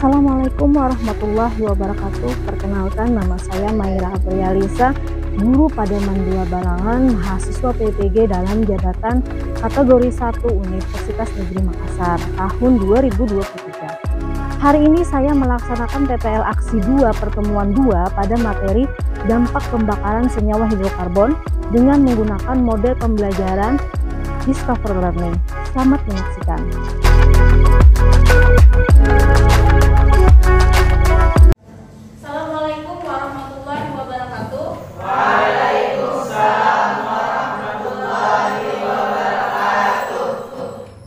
Assalamualaikum warahmatullahi wabarakatuh. Perkenalkan, nama saya Maira Aprialisa, guru Pademan 2 Balangan, mahasiswa PPG dalam jabatan kategori 1 Universitas Negeri Makassar tahun 2023. Hari ini saya melaksanakan PPL Aksi 2 Pertemuan 2 pada materi dampak pembakaran senyawa hidrokarbon dengan menggunakan model pembelajaran Discover Learning. Selamat menyaksikan. Assalamualaikum warahmatullahi wabarakatuh. Waalaikumsalam warahmatullahi wabarakatuh.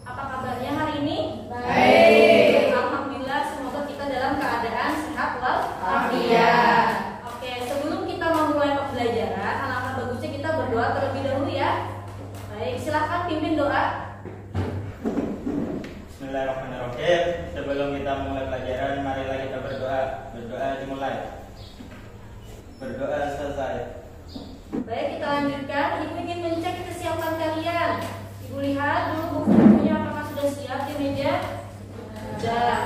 Apa kabarnya hari ini? Baik. Alhamdulillah, semoga kita dalam keadaan sehat walafiat. Oke, sebelum kita memulai pembelajaran, alangkah bagusnya kita berdoa terlebih dahulu ya. Baik, silahkan pimpin doa. Bismillahirrahmanirrahim. Sebelum kita mulai pelajaran, marilah kita berdoa. Berdoa dimulai. Berdoa selesai. Baik, kita lanjutkan. Ibu ingin mengecek kesiapan kalian. Ibu lihat dulu buku-bukunya apakah sudah siap di meja? Sudah.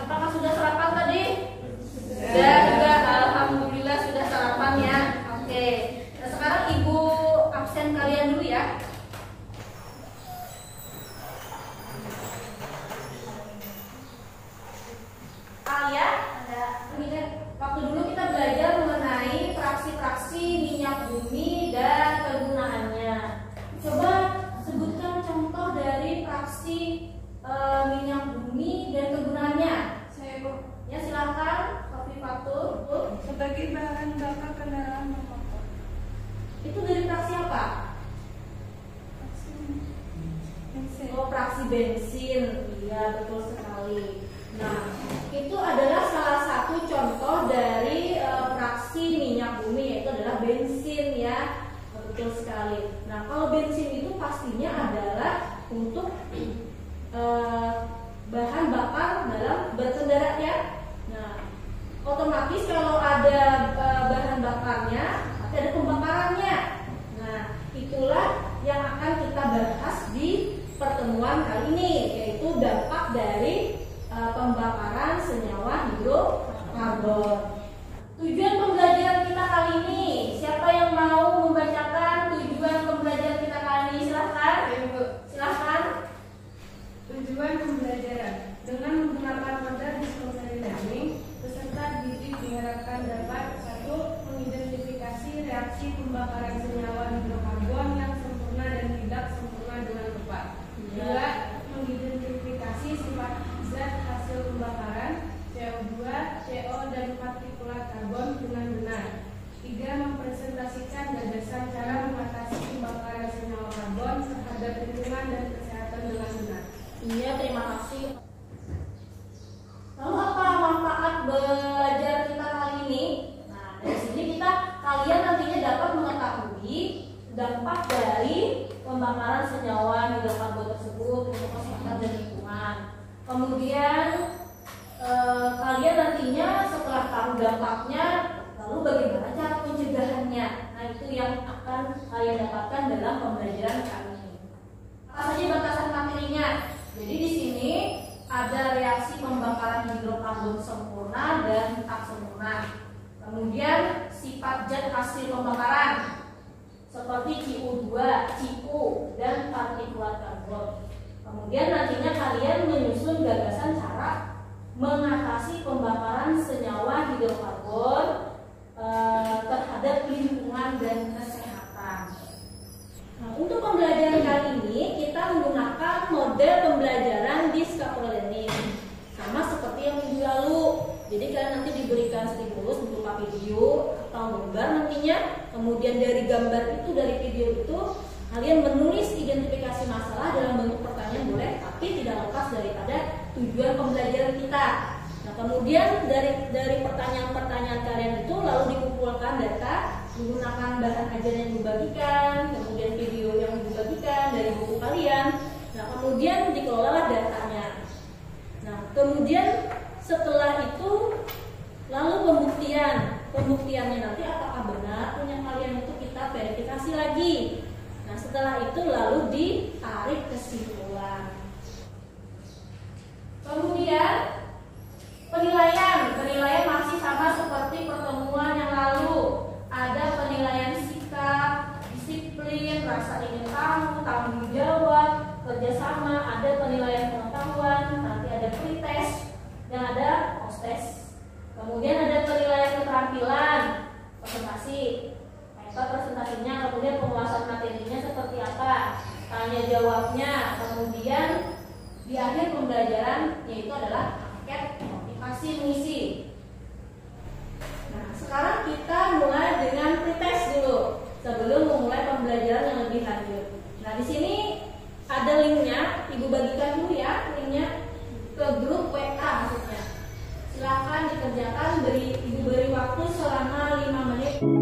Apakah sudah sarapan tadi? Sudah juga. Alhamdulillah sudah sarapan ya. Oke. Nah, sekarang ibu absen kalian dulu ya. Kalian ada ingat waktu dulu kita belajar mengenai fraksi-fraksi minyak bumi dan kegunaannya. Coba sebutkan contoh dari fraksi minyak bumi dan kegunaannya. Saya Bu, Ya, silakan Kofi Fatul. Bu. sebagai bahan bakar kendaraan bermotor. Itu dari fraksi apa? Bensin. Oh, fraksi bensin. Iya, betul sekali. Nah, itu adalah salah satu contoh dari fraksi minyak bumi, yaitu adalah bensin ya. Betul sekali. Nah, kalau bensin itu pastinya adalah untuk bahan bakar dalam berkendara ya. Nah, otomatis kalau ada bahan bakarnya, pasti ada pembakarannya. Nah, itulah yang akan kita bahas di pertemuan kali ini, yaitu dampak dari pembakaran senyawa hidrokarbon. Tujuan pembelajaran kita kali ini, siapa yang mau membacakan tujuan pembelajaran kita kali ini? Silahkan. Ibu, Silahkan. tujuan pembelajaran dengan menggunakan model Discover Learning, peserta didik diharapkan dapat 1. Mengidentifikasi reaksi pembakaran senyawa hidrokarbon yang sempurna dan tidak sempurna dengan tepat. 2. Mengidentifikasi sifat zat hasil pembakaran CO2, CO, dan partikulat karbon dengan benar. 3. Mempresentasikan gagasan cara mengatasi pembakaran senyawa karbon terhadap lingkungan dan kesehatan dengan benar. Iya, terima kasih. Lalu apa manfaat belajar kita kali ini? Nah, dari sini kalian nantinya dapat mengetahui dampak dari pembakaran senyawa hidrokarbon tersebut untuk kesehatan dan lingkungan. Kemudian kalian nantinya setelah tahu dampaknya, lalu bagaimana cara pencegahannya? Nah, itu yang akan kalian dapatkan dalam pembelajaran kali ini. Apa saja batasan materinya? Jadi di sini ada reaksi pembakaran hidrokarbon sempurna dan tak sempurna. Kemudian sifat zat hasil pembakaran seperti CO2, CO, dan partikulat karbon. Kemudian nantinya kalian menyusun gagasan cara mengatasi pembakaran senyawa hidrokarbon terhadap lingkungan dan kesehatan. Nah, untuk pembelajaran kali ini kita menggunakan model pembelajaran Discover Learning, sama seperti yang minggu lalu. Jadi kalian nanti diberikan stimulus berupa video atau gambar nantinya. Kemudian dari gambar itu, dari video itu, kalian menulis identifikasi masalah dalam bentuk pertanyaan boleh, tapi tidak lepas daripada tujuan pembelajaran kita. Nah, kemudian dari pertanyaan-pertanyaan kalian itu lalu dikumpulkan data menggunakan bahan ajar yang dibagikan, kemudian video yang dibagikan dari buku kalian. Nah, kemudian dikelolalah datanya. Nah, kemudian setelah itu lalu pembuktiannya nanti apakah benar punya kalian itu kita verifikasi lagi. Nah, setelah itu lalu ditarik kesimpulan. Kemudian Sekarang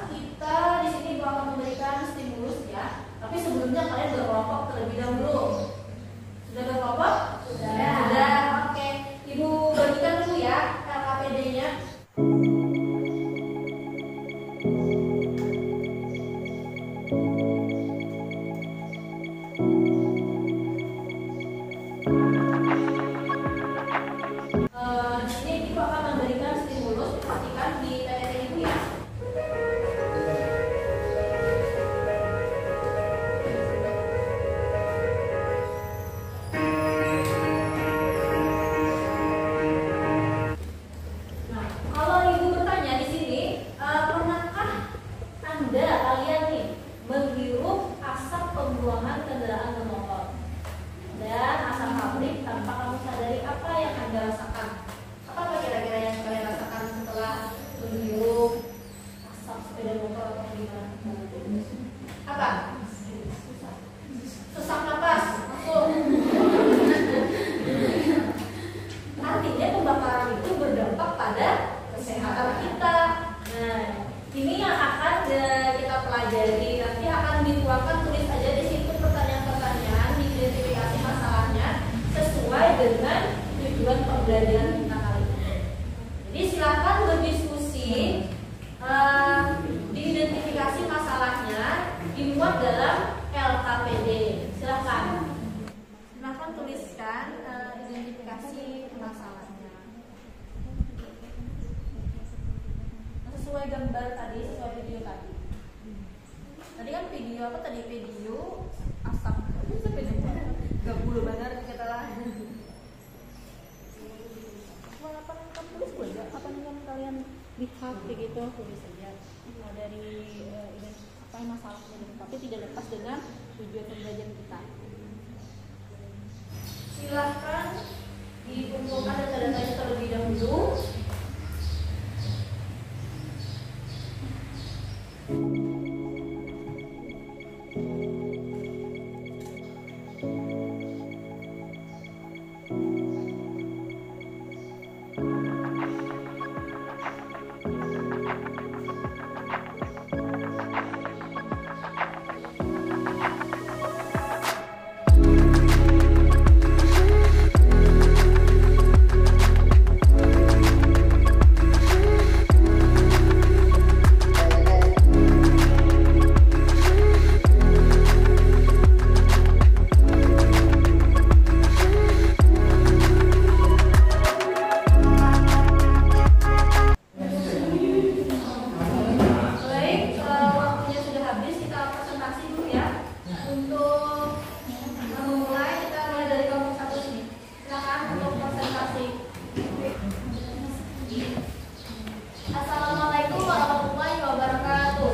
kita di sini bakal memberikan stimulus ya. Tapi sebelumnya kalian berkelompok terlebih dahulu. Sudah berkelompok? Sudah. Oke. Ibu bagikan dulu ya LKPD-nya. Di sini ibu akan memberikan stimulus, dipastikan di PPT ibu ya. Nah, kalau ibu bertanya di sini, pernahkah Anda kalian nih menghirup asap pembuangan kendaraan bermotor dan asap pabrik tanpa kamu sadari apa yang Anda rasakan? Apa kira-kira yang kalian rasakan setelah menghirup asap sepeda motor atau gimana? Apa? Sesak napas, masuk. Artinya pembakaran itu berdampak pada kesehatan kita. Nah, ini yang akan kita pelajari. Nanti akan dituangkan, tulis aja di situ pertanyaan-pertanyaan, diidentifikasi masalahnya sesuai dengan tujuan pembelajaran kita kali ini. Jadi silakan berdiskusi, diidentifikasi masalahnya, dimuat dalam LKPD. Silakan tuliskan identifikasi masalahnya sesuai gambar tadi, sesuai video tadi. Tadi kan video apa tadi? Video asap. Gak bulu benar kata lah. Apa tulis aja? Apa yang kalian lihat begitu tulis saja. Dari apa yang masalahnya, tapi tidak lepas dengan tujuan pembelajaran kita. Silahkan dikumpulkan data-datanya terlebih dahulu. Assalamualaikum warahmatullahi wabarakatuh.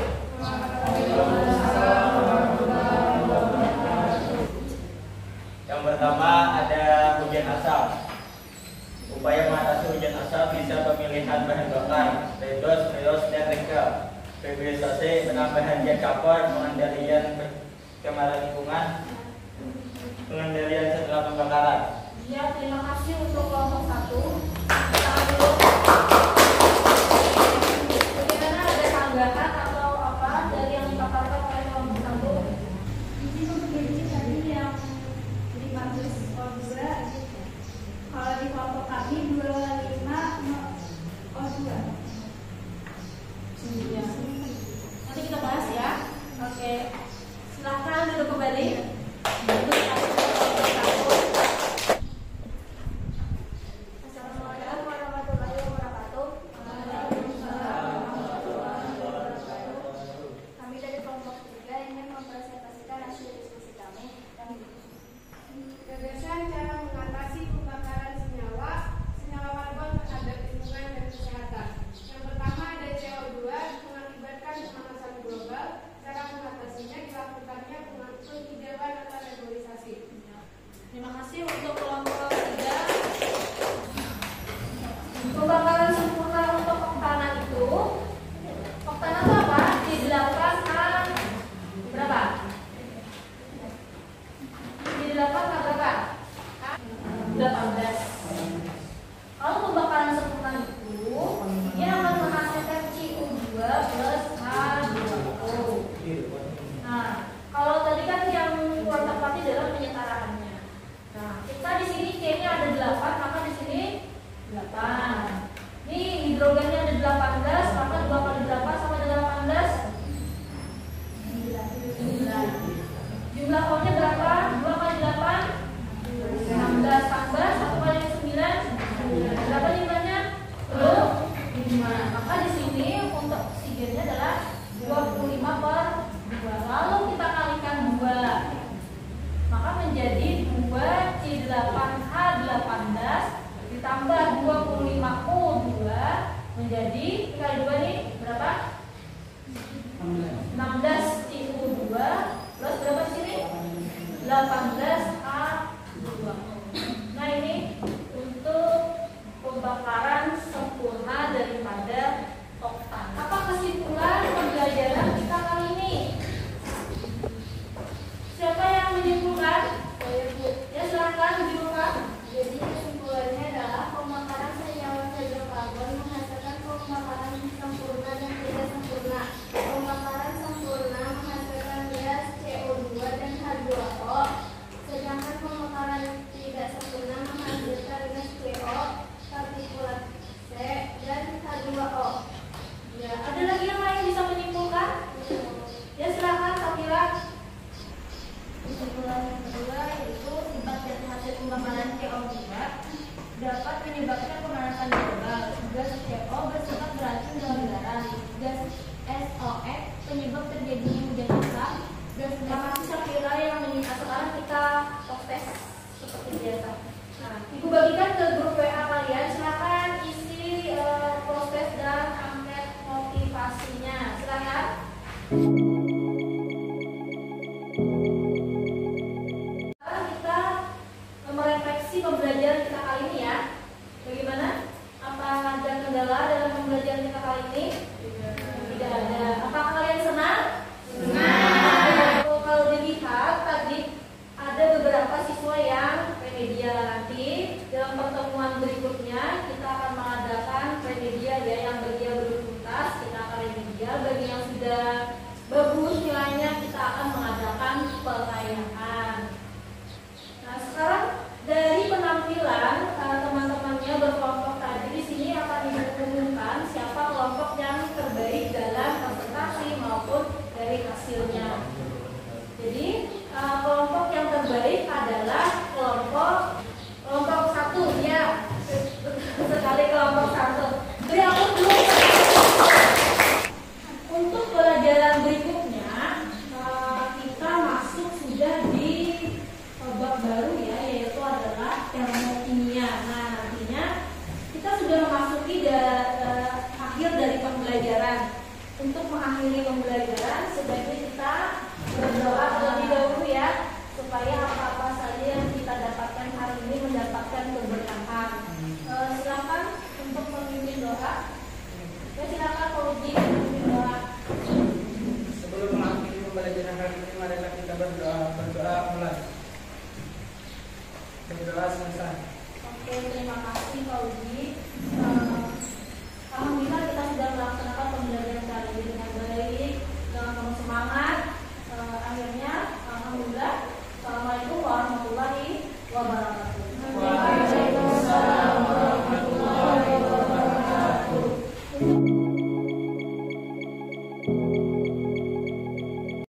Yang pertama ada hujan asap. Upaya mengatasi hujan asap bisa pemilihan bahan bakar, redos, reos, dan regal, PBSAC, penambahan jet kapur, pengendalian pencemaran lingkungan, pengendalian setelah pembakaran. Ya, terima kasih untuk kelompok 1. Tangan dulu. Bagaimana, ada tanggapan atau apa dari yang dipaparkan oleh kelompok 1? Ini untuk prediksi tadi yang 15 O2, kalau di kelompok kami 25 O2. Ya. Nanti kita bahas ya. Oke. Silahkan duduk kembali. Duduk kelompok 1. Assalamualaikum warahmatullahi wabarakatuh. Kami dari kelompok 3 ingin mempresentasikan hasil diskusi kami. Gagasan cara mengatasi pembakaran senyawa karbon terhadap lingkungan dan kesehatan. Yang pertama ada CO2 mengakibatkan pemanasan global. Cara mengatasinya dilakukannya penghijauan atau reboisasi. Terima kasih untuk kelompok 3. Pembakaran sempurna untuk oktana itu, oktana itu apa? Di 8 berapa? Di 8 berapa? 18. Kalau penyetaraannya. Nah, kita di sini C-nya ada 8, maka di sini 8. Ini hidrogennya ada 18, maka 2 kali 8 sama dengan 18. 9. Jumlah O-nya berapa? 2 kali 8 16 tambah 1 kali 9 berapa jumlahnya? 25. Maka di sini untuk oksigennya adalah 25/2. Lalu kita kalikan 2, maka menjadi 2C8H18 ditambah 25O2 menjadi kali 2 nih berapa? 16CO2 plus berapa di sini? 18H2. Nah, ini untuk pembakaran sempurna daripada oktan. Apa kesimpulan pembelajaran kita kali ini? Siapa yang menyimpulkan? Ya, silakan menyimpulkan. Jadi kesimpulannya adalah pembakaran senyawa hidrokarbon menghasilkan pembakaran sempurna dan tidak sempurna. Pembakaran sempurna menghasilkan gas CO2 dan H2O, sedangkan pembakaran tidak sempurna menghasilkan gas CO, partikulat C, dan H2O. Ya, ada lagi yang lain bisa menyimpulkan? Ya, silakan Safira. Kesimpulan yang kedua yaitu sifat dari hasil pembakaran CO2 dapat menyebabkan pemanasan global. Gas CO bersifat beracun dalam udara. Gas SOx penyebab terjadinya hujan asam. Gas Terima kasih Safira yang menyimpulkan. Sekarang kita tes seperti biasa. Nah, Ibu bagikan ke grup WA kalian. Silakan isi proses dan angket motivasinya. Silakan. Sekarang kita merefleksi pembelajaran kita kali ini ya. Bagaimana? Apa ada kendala dalam pembelajaran kita kali ini? Tidak ada. Apakah kalian senang? Senang. Kalau dilihat tadi ada beberapa siswa yang remedial. Nanti dalam pertemuan berikutnya kita akan mengadakan remedial ya, yang bagi yang belum tuntas kita akan remedial, bagi yang sudah bagus nilainya kita akan mengadakan perayaan. Nah, sekarang dari penampilan teman-temannya berkelompok tadi di sini akan diumumkan siapa kelompok yang terbaik dalam presentasi maupun dari hasilnya. Jadi kelompok yang terbaik adalah kelompok 1 ya. Sekali kelompok 1. Beri aku dulu. Untuk pelajaran berikutnya kita masuk sudah di bab baru ya, yaitu adalah termokimia. Nah, nantinya kita sudah memasuki akhir dari pembelajaran. Untuk mengakhiri pembelajaran sebaiknya kita berdoa terlebih dahulu ya, supaya apa-apa saja yang kita dapatkan hari ini mendapatkan keberkahan. Silakan untuk memimpin doa. Ya, silakan Pak Uji memimpin doa. Sebelum mengakhiri pembelajaran hari ini, marilah kita berdoa mulai. Berdoa selesai. Oke, terima kasih Pak Uji. Alhamdulillah kita sudah melaksanakan pembelajaran kali ini dengan baik, dengan penuh semangat. Akhirnya, alhamdulillah